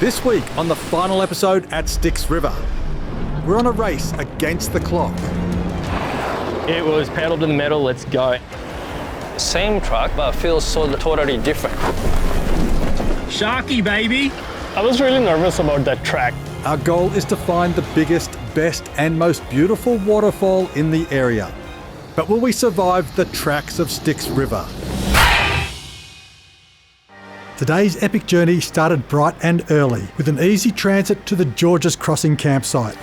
This week on the final episode at Styx River, we're on a race against the clock. It was pedal to the metal, let's go. Same truck, but feels so totally different. Sharky, baby! I was really nervous about that track. Our goal is to find the biggest, best and most beautiful waterfall in the area. But will we survive the tracks of Styx River? Today's epic journey started bright and early with an easy transit to the Georges Crossing campsite.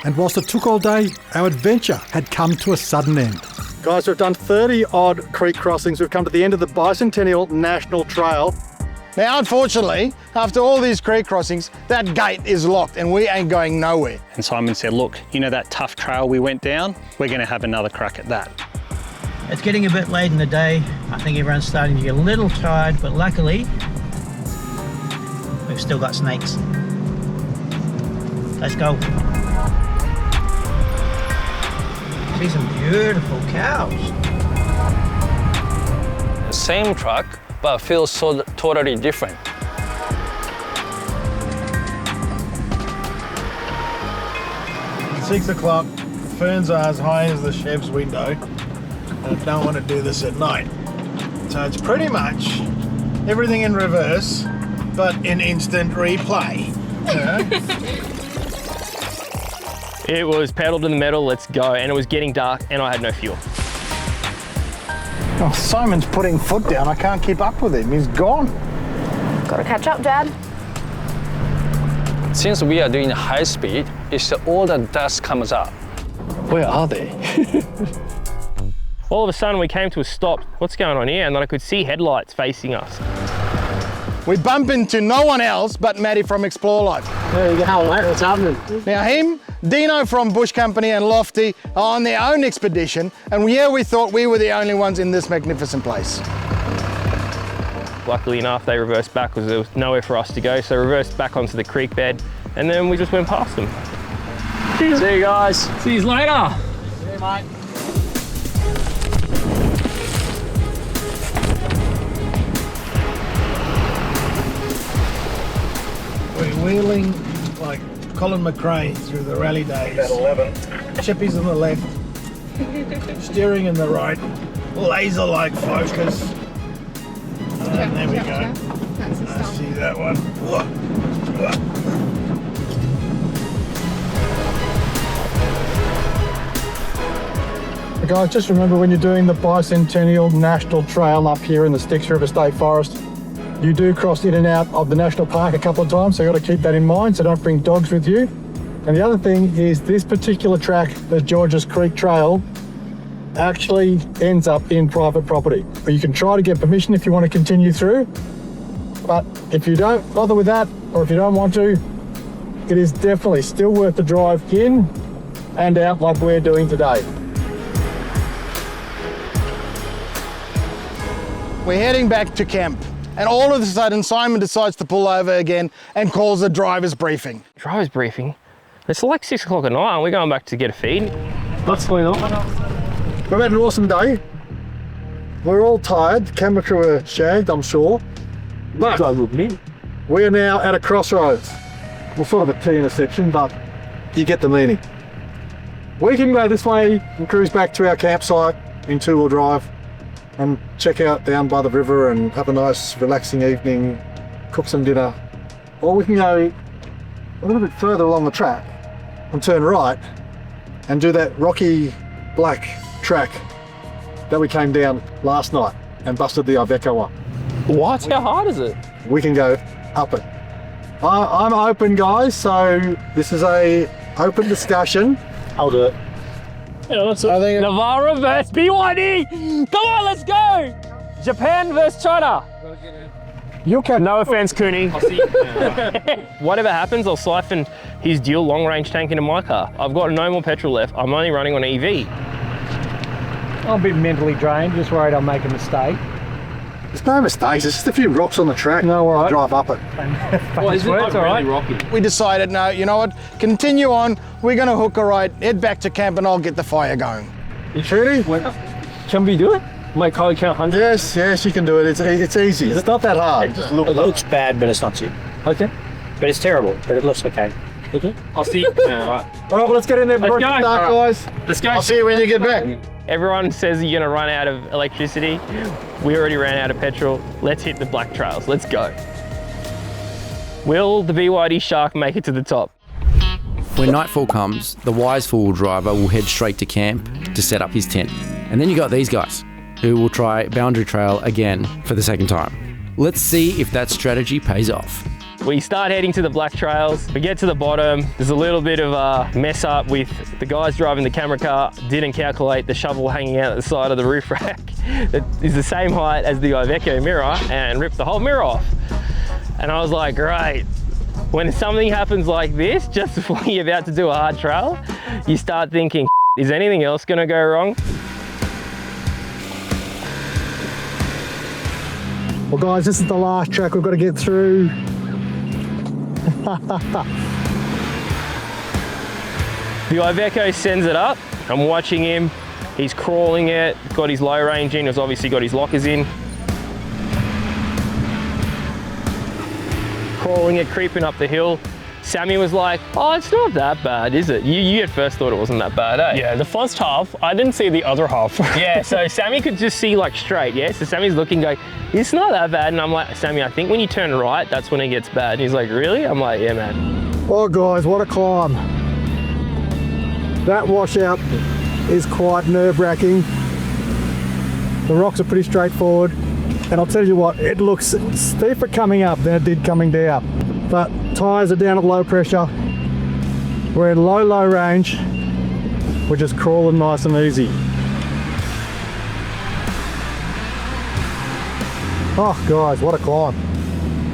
And whilst it took all day, our adventure had come to a sudden end. Guys, we've done 30 odd creek crossings. We've come to the end of the Bicentennial National Trail. Now, unfortunately, after all these creek crossings, that gate is locked and we ain't going nowhere. And Simon said, look, you know that tough trail we went down? We're going to have another crack at that. It's getting a bit late in the day. I think everyone's starting to get a little tired, but luckily, we've still got snakes. Let's go. See some beautiful cows. Same truck, but feels so totally different. It's 6 o'clock, ferns are as high as the chef's window, and I don't want to do this at night. So it's pretty much everything in reverse, but in instant replay. It was pedal to the metal, let's go, and it was getting dark and I had no fuel. Oh, Simon's putting foot down. I can't keep up with him. He's gone. Gotta catch up, Dad. Since we are doing high speed, it's all the dust comes up. Where are they? All of a sudden we came to a stop. What's going on here? And then I could see headlights facing us. We bump into no one else but Matty from Explore Life. There you go, mate. What's happening? Now him, Dino from Bush Company and Lofty are on their own expedition, and we thought we were the only ones in this magnificent place. Luckily enough, they reversed back because there was nowhere for us to go, so reversed back onto the creek bed, and then we just went past them. See you guys. See you later. See you, mate. We're wheeling like Colin McRae through the rally days. About 11. Chippy's on the left, steering in the right, laser-like focus. And there we go. I see that one. Guys, just remember when you're doing the Bicentennial National Trail up here in the Styx River State Forest, you do cross in and out of the national park a couple of times, so you've got to keep that in mind, so don't bring dogs with you. And the other thing is this particular track, the Georges Creek Trail, actually ends up in private property. But you can try to get permission if you want to continue through, but if you don't bother with that, or if you don't want to, it is definitely still worth the drive in and out like we're doing today. We're heading back to camp. And all of a sudden, Simon decides to pull over again and calls a driver's briefing. Driver's briefing? It's like 6 o'clock at night and we're going back to get a feed. What's going on? We've had an awesome day. We're all tired. The camera crew are shagged, I'm sure. But we are now at a crossroads. Well, sort of a T-intersection, but you get the meaning. We can go this way and cruise back to our campsite in two-wheel drive and check out down by the river and have a nice relaxing evening, cook some dinner. Or we can go a little bit further along the track and turn right and do that rocky black track that we came down last night and busted the Iveco up. What? How hard is it? We can go up it. I'm open, guys, so this is a open discussion. I'll do it. Yeah, let's Navara versus BYD! Come on, let's go! Japan versus China. You can. No offense, Cooney. Whatever happens, I'll siphon his dual long-range tank into my car. I've got no more petrol left. I'm only running on EV. I'm a bit mentally drained, just worried I'll make a mistake. There's no mistakes, it's just a few rocks on the track. No, all right. Drive up it. Well, is it like really rocky? We decided, no, you know what? Continue on. We're going to hook a right, head back to camp, and I'll get the fire going. You truly? Can we do it? My car count 100? Yes, you can do it. It's easy. It's not that hard. It looks bad, but it's not too. Okay. But it's terrible, but it looks okay. I'll see you. Right. All right, well, let's get in there. Let's go. Guys. Let's go. I'll see you when you get back. Everyone says you're gonna run out of electricity. We already ran out of petrol. Let's hit the black trails. Let's go. Will the BYD Shark make it to the top? When nightfall comes, the wise four-wheel driver will head straight to camp to set up his tent. And then you got these guys, who will try Boundary Trail again for the second time. Let's see if that strategy pays off. We start heading to the black trails. We get to the bottom. There's a little bit of a mess up with the guys driving the camera car didn't calculate the shovel hanging out the side of the roof rack that is the same height as the Iveco mirror and ripped the whole mirror off. And I was like, great. When something happens like this, just before you're about to do a hard trail, you start thinking, is anything else gonna go wrong? Well, guys, this is the last track we've got to get through. The Iveco sends it up. I'm watching him. He's crawling it, got his low range in, he's obviously got his lockers in. Crawling it, creeping up the hill. Sammy was like, oh, it's not that bad, is it? You at first thought it wasn't that bad, eh? Yeah, the first half, I didn't see the other half. Yeah, so Sammy could just see like straight, yeah? So Sammy's looking, going, it's not that bad. And I'm like, Sammy, I think when you turn right, that's when it gets bad. And he's like, really? I'm like, yeah, man. Oh, guys, what a climb. That washout is quite nerve-wracking. The rocks are pretty straightforward. And I'll tell you what, it looks steeper coming up than it did coming down. But tyres are down at low pressure. We're in low range. We're just crawling nice and easy. Oh guys, what a climb.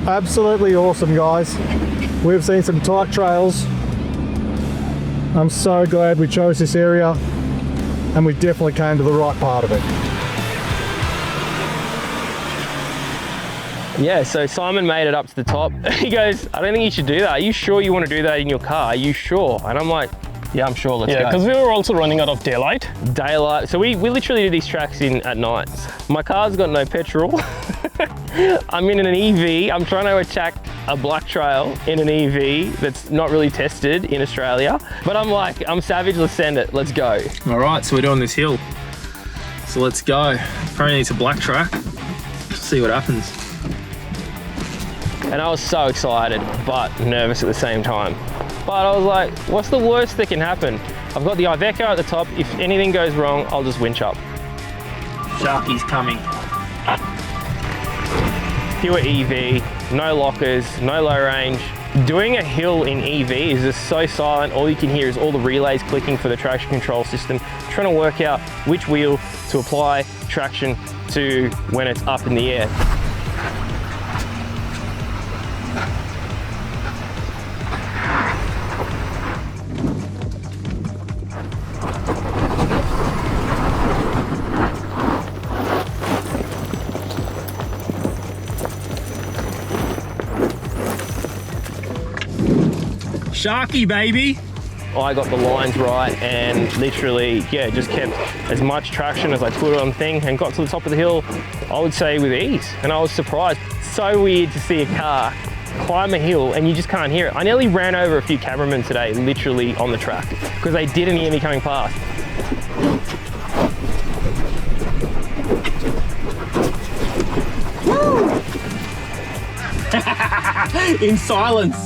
Absolutely awesome, guys. We've seen some tight trails. I'm so glad we chose this area and we definitely came to the right part of it. Yeah, so Simon made it up to the top. He goes, I don't think you should do that. Are you sure you want to do that in your car? Are you sure? And I'm like, yeah, I'm sure, let's go. Yeah, because we were also running out of daylight. Daylight. So we literally do these tracks at night. My car's got no petrol. I'm in an EV. I'm trying to attack a black trail in an EV that's not really tested in Australia. But I'm like, I'm savage, let's send it, let's go. All right, so we're doing this hill. So let's go. Apparently it's a black track. Let's see what happens. And I was so excited, but nervous at the same time. But I was like, what's the worst that can happen? I've got the Iveco at the top. If anything goes wrong, I'll just winch up. Sharky's coming. Pure EV, no lockers, no low range. Doing a hill in EV is just so silent. All you can hear is all the relays clicking for the traction control system, trying to work out which wheel to apply traction to when it's up in the air. Sharky, baby. I got the lines right and literally, yeah, just kept as much traction as I could on thing and got to the top of the hill, I would say with ease. And I was surprised. So weird to see a car climb a hill and you just can't hear it. I nearly ran over a few cameramen today, literally on the track, because they didn't hear me coming past. In silence.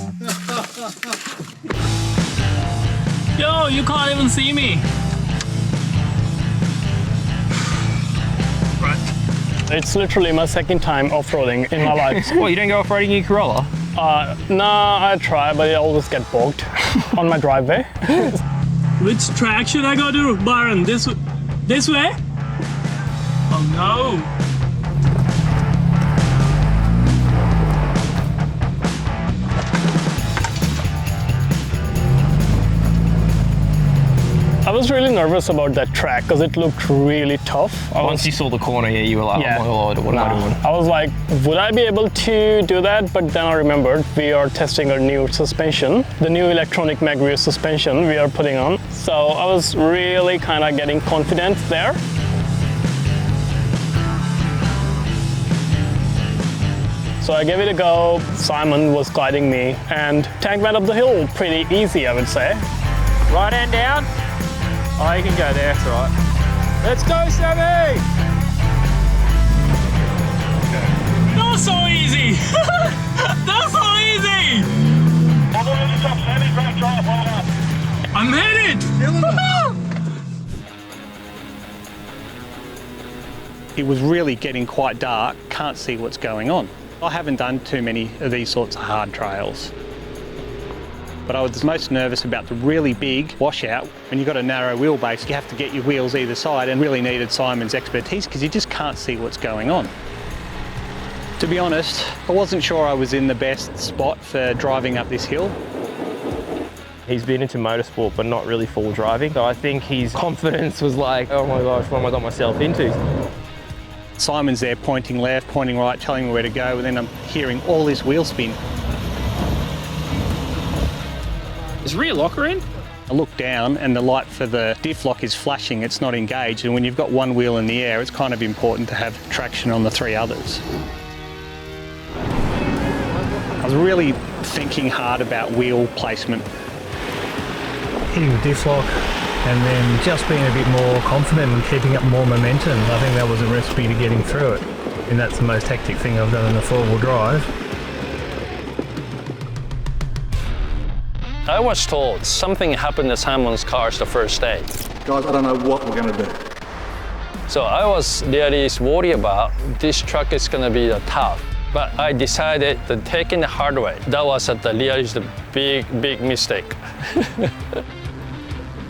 Yo, you can't even see me. Right. It's literally my second time off-roading in my life. What, you don't go off-roading in your Corolla? Nah, I try, but it always get bogged on my driveway. Which track should I go to, Byron? This way? Oh no. I was really nervous about that track because it looked really tough. Once you saw the corner, yeah, you were like, oh my God, what am I doing? I was like, would I be able to do that? But then I remembered we are testing our new suspension, the new electronic mag rear suspension we are putting on. So I was really kind of getting confident there. So I gave it a go. Simon was guiding me and tank went up the hill pretty easy, I would say. Right hand down. Oh, you can go there, that's right. Let's go, Sammy! Not so easy! Not so easy! I'm headed! It was really getting quite dark, can't see what's going on. I haven't done too many of these sorts of hard trails. But I was most nervous about the really big washout. When you've got a narrow wheelbase, you have to get your wheels either side, and really needed Simon's expertise because you just can't see what's going on. To be honest, I wasn't sure I was in the best spot for driving up this hill. He's been into motorsport, but not really full driving. So I think his confidence was like, oh my gosh, what have I got myself into? Simon's there pointing left, pointing right, telling me where to go, and then I'm hearing all this wheel spin. Is rear locker in? I look down and the light for the diff lock is flashing, it's not engaged, and when you've got one wheel in the air, it's kind of important to have traction on the three others. I was really thinking hard about wheel placement. Hitting the diff lock and then just being a bit more confident and keeping up more momentum. I think that was a recipe to getting through it. And that's the most hectic thing I've done in a four-wheel drive. I was told something happened to Simon's cars the first day. Guys, I don't know what we're going to do. So I was really worried about this truck is going to be tough. But I decided to take in the hard way. That was really the big mistake.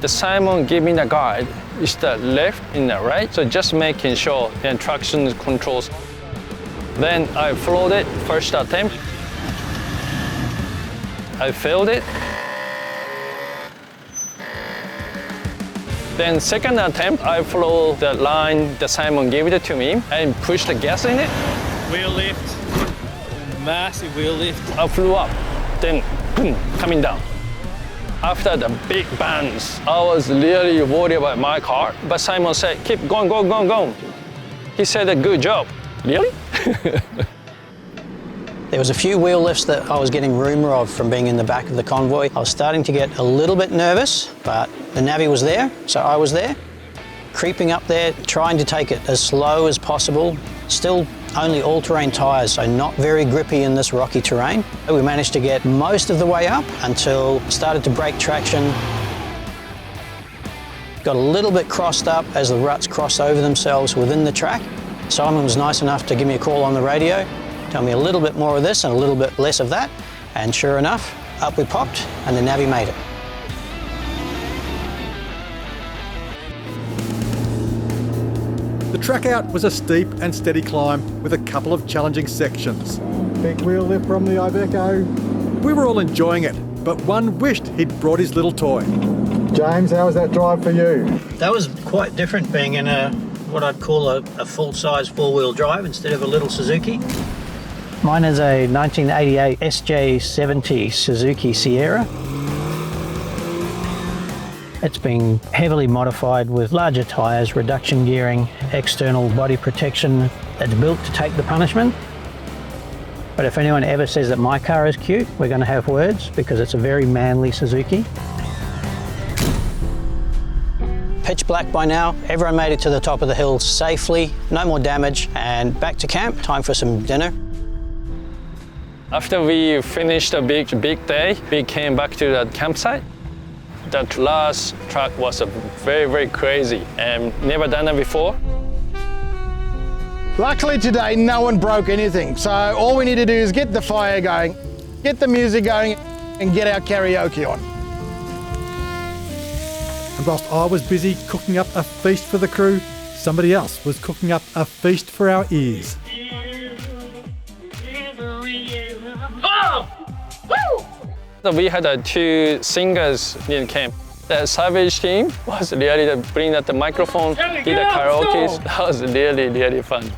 The Simon gave me the guide. It's the left and the right. So just making sure the traction controls. Then I followed it first attempt. I failed it. Then second attempt, I followed the line that Simon gave it to me and pushed the gas in it. Wheel lift, massive wheel lift. I flew up, then boom, coming down. After the big bangs, I was really worried about my car, but Simon said, keep going, go, go, go. He said, a good job. Really? There was a few wheel lifts that I was getting rumour of from being in the back of the convoy. I was starting to get a little bit nervous, but the Navi was there, so I was there. Creeping up there, trying to take it as slow as possible. Still only all-terrain tyres, so not very grippy in this rocky terrain. We managed to get most of the way up until it started to break traction. Got a little bit crossed up as the ruts cross over themselves within the track. Simon was nice enough to give me a call on the radio, tell me a little bit more of this and a little bit less of that, and sure enough, up we popped and the Navi made it. The track out was a steep and steady climb with a couple of challenging sections. Big wheel lift from the Iveco. We were all enjoying it, but one wished he'd brought his little toy. James, how was that drive for you? That was quite different being in what I'd call a full-size four-wheel drive instead of a little Suzuki. Mine is a 1988 SJ70 Suzuki Sierra. It's been heavily modified with larger tyres, reduction gearing, external body protection. It's built to take the punishment. But if anyone ever says that my car is cute, we're going to have words because it's a very manly Suzuki. Pitch black by now. Everyone made it to the top of the hill safely, no more damage, and back to camp. Time for some dinner. After we finished a big day, we came back to the campsite. That last track was very crazy and never done it before. Luckily today, no one broke anything. So all we need to do is get the fire going, get the music going, and get our karaoke on. And whilst I was busy cooking up a feast for the crew, somebody else was cooking up a feast for our ears. So we had two singers in camp. The Savage team was really bringing out the microphone, did the karaoke. That was really fun.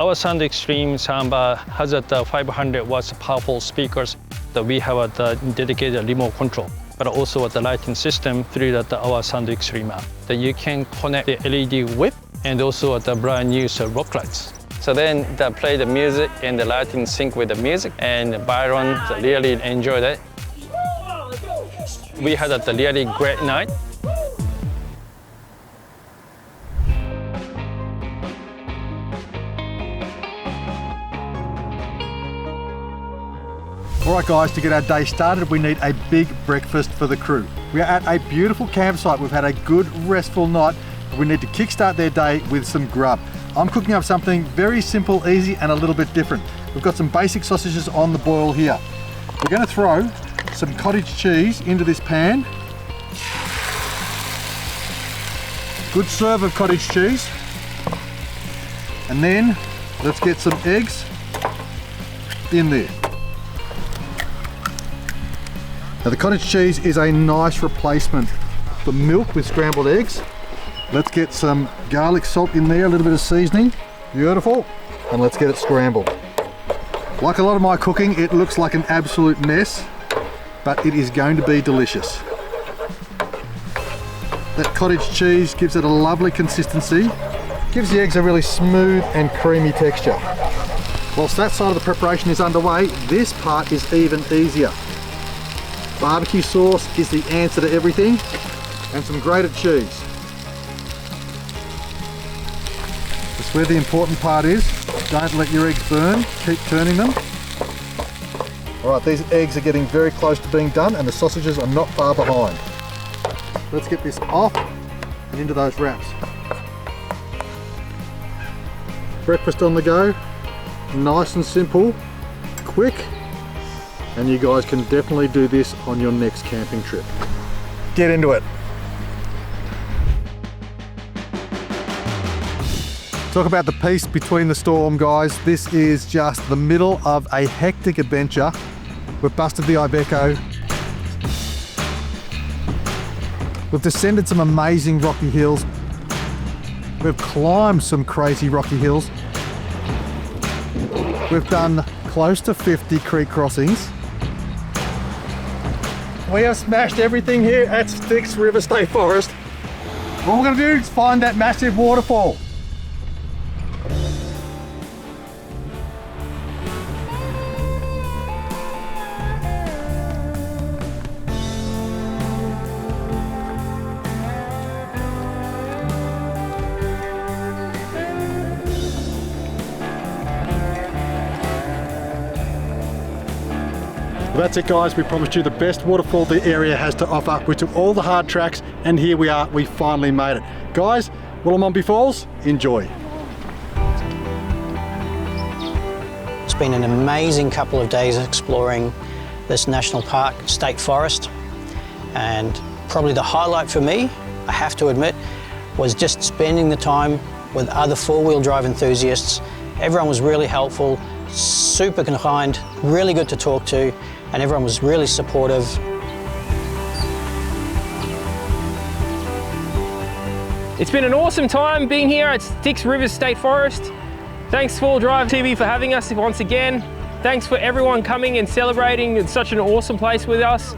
Our Sound Extreme Samba has 500 watts powerful speakers. We have a dedicated remote control, but also the lighting system through our Sound Extreme app. That you can connect the LED whip and also the brand new rock lights. So then they play the music and the light in sync with the music, and Byron really enjoyed it. We had a really great night. Alright guys, to get our day started we need a big breakfast for the crew. We are at a beautiful campsite, we've had a good restful night, but we need to kickstart their day with some grub. I'm cooking up something very simple, easy and a little bit different. We've got some basic sausages on the boil here. We're going to throw some cottage cheese into this pan. Good serve of cottage cheese. And then let's get some eggs in there. Now the cottage cheese is a nice replacement for milk with scrambled eggs. Let's get some garlic salt in there, a little bit of seasoning. Beautiful. And let's get it scrambled. Like a lot of my cooking, it looks like an absolute mess, but it is going to be delicious. That cottage cheese gives it a lovely consistency, gives the eggs a really smooth and creamy texture. Whilst that side of the preparation is underway, this part is even easier. Barbecue sauce is the answer to everything, and some grated cheese. That's where the important part is. Don't let your eggs burn, keep turning them. Alright, these eggs are getting very close to being done and the sausages are not far behind. Let's get this off and into those wraps. Breakfast on the go, nice and simple, quick, and you guys can definitely do this on your next camping trip. Get into it. Talk about the peace between the storm, guys. This is just the middle of a hectic adventure. We've busted the Iveco. We've descended some amazing rocky hills. We've climbed some crazy rocky hills. We've done close to 50 creek crossings. We have smashed everything here at Styx River State Forest. All we're going to do is find that massive waterfall. Well, that's it guys, we promised you the best waterfall the area has to offer. We took all the hard tracks and here we are, we finally made it. Guys, Wollomombi Falls, enjoy. It's been an amazing couple of days exploring this national park, state forest, and probably the highlight for me, I have to admit, was just spending the time with other four-wheel drive enthusiasts. Everyone was really helpful, super kind, really good to talk to, and everyone was really supportive. It's been an awesome time being here at Styx River State Forest. Thanks Four Drive TV for having us once again. Thanks for everyone coming and celebrating. It's such an awesome place with us.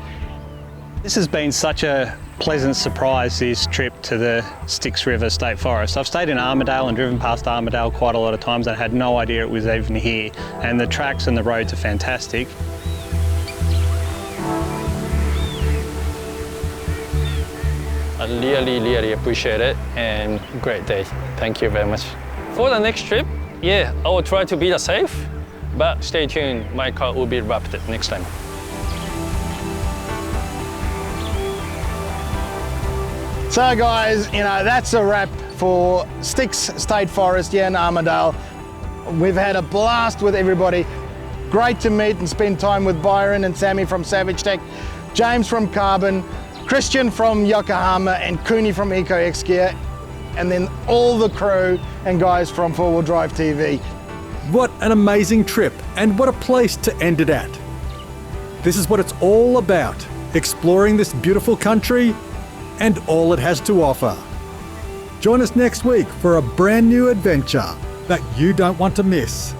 This has been such a pleasant surprise, this trip to the Styx River State Forest. I've stayed in Armidale and driven past Armidale quite a lot of times and I had no idea it was even here. And the tracks and the roads are fantastic. I really appreciate it and great day. Thank you very much. For the next trip, yeah, I will try to be safe, but stay tuned, my car will be wrapped next time. So guys, you know, that's a wrap for Styx State Forest here in Armidale. We've had a blast with everybody. Great to meet and spend time with Byron and Sammy from Savage Tech, James from Carbon, Christian from Yokohama and Cooney from Eco X Gear, and then all the crew and guys from 4-Wheel Drive TV. What an amazing trip and what a place to end it at. This is what it's all about, exploring this beautiful country and all it has to offer. Join us next week for a brand new adventure that you don't want to miss,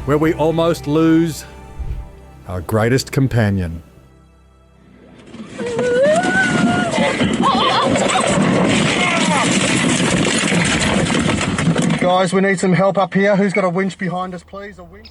where we almost lose our greatest companion. Guys, we need some help up here. Who's got a winch behind us, please? A winch?